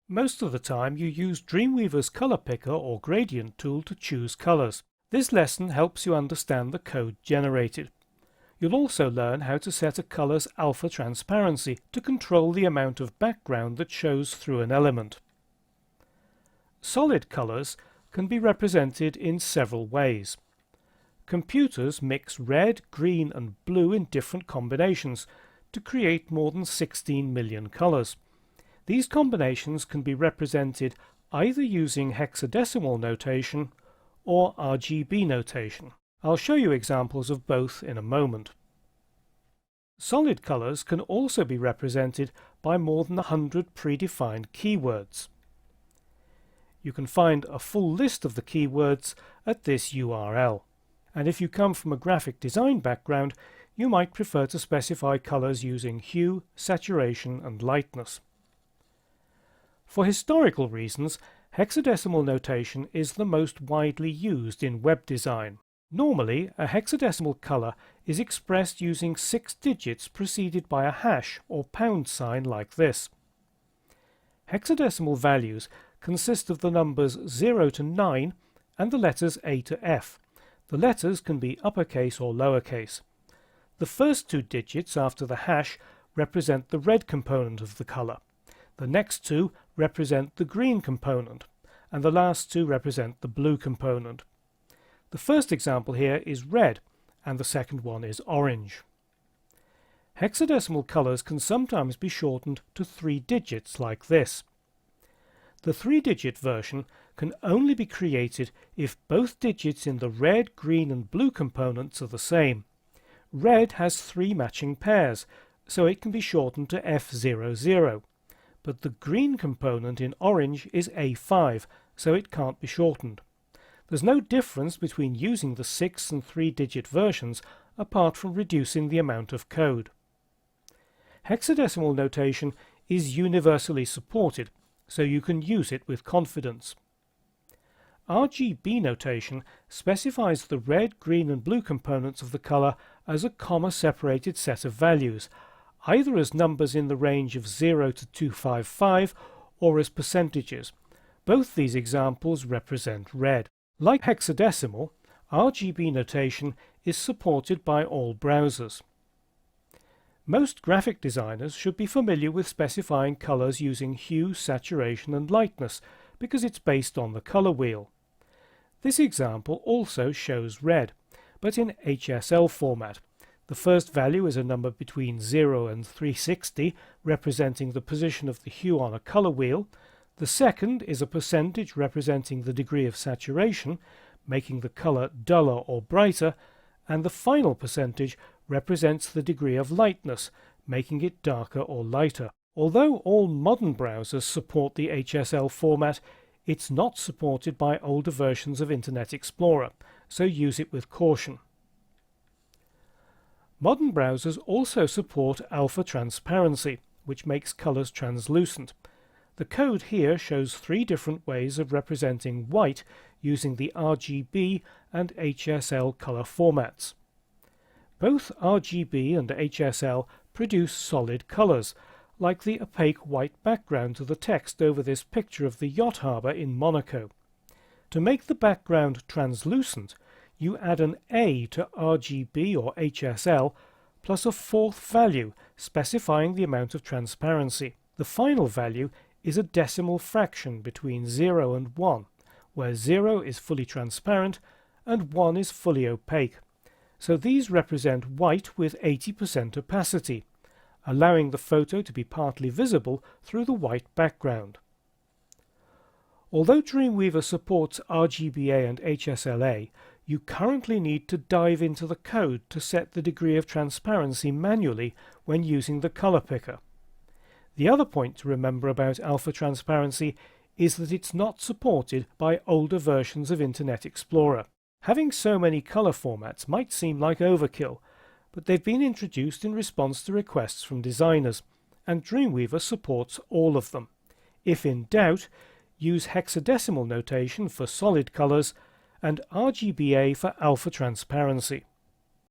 Most of the time you use Dreamweaver's Color Picker or Gradient tool to choose colors. This lesson helps you understand the code generated. You'll also learn how to set a color's alpha transparency to control the amount of background that shows through an element. Solid colors can be represented in several ways. Computers mix red, green and blue in different combinations to create more than 16 million colors. These combinations can be represented either using hexadecimal notation or RGB notation. I'll show you examples of both in a moment. Solid colors can also be represented by more than 100 predefined keywords. You can find a full list of the keywords at this URL. And if you come from a graphic design background, you might prefer to specify colors using hue, saturation and lightness. For historical reasons, hexadecimal notation is the most widely used in web design. Normally, a hexadecimal color is expressed using 6 digits preceded by a hash or pound sign like this. Hexadecimal values consist of the numbers 0 to 9 and the letters A to F. The letters can be uppercase or lowercase. The first 2 digits after the hash represent the red component of the color. The next 2 represent the green component, and the last 2 represent the blue component. The first example here is red, and the second one is orange. Hexadecimal colors can sometimes be shortened to 3 digits like this. The 3-digit version can only be created if both digits in the red, green and blue components are the same. Red has 3 matching pairs, so it can be shortened to F00, but the green component in orange is A5, so it can't be shortened. There's no difference between using the 6 and 3-digit versions apart from reducing the amount of code. Hexadecimal notation is universally supported, so you can use it with confidence. RGB notation specifies the red, green and blue components of the color as a comma-separated set of values, either as numbers in the range of 0 to 255 or as percentages. Both these examples represent red. Like hexadecimal, RGB notation is supported by all browsers. Most graphic designers should be familiar with specifying colors using hue, saturation and lightness because it's based on the color wheel. This example also shows red, but in HSL format. The first value is a number between 0 and 360, representing the position of the hue on a color wheel. The second is a percentage representing the degree of saturation, making the color duller or brighter, and the final percentage represents the degree of lightness, making it darker or lighter. Although all modern browsers support the HSL format, it's not supported by older versions of Internet Explorer, so use it with caution. Modern browsers also support alpha transparency, which makes colors translucent. The code here shows 3 different ways of representing white using the RGB and HSL color formats. Both RGB and HSL produce solid colors, like the opaque white background to the text over this picture of the yacht harbour in Monaco. To make the background translucent, you add an A to RGB or HSL plus a 4th value specifying the amount of transparency. The final value is a decimal fraction between 0 and 1, where 0 is fully transparent and 1 is fully opaque. So these represent white with 80% opacity, allowing the photo to be partly visible through the white background. Although Dreamweaver supports RGBA and HSLA, you currently need to dive into the code to set the degree of transparency manually when using the color picker. The other point to remember about alpha transparency is that it's not supported by older versions of Internet Explorer. Having so many color formats might seem like overkill, but they've been introduced in response to requests from designers, and Dreamweaver supports all of them. If in doubt, use hexadecimal notation for solid colors and RGBA for alpha transparency.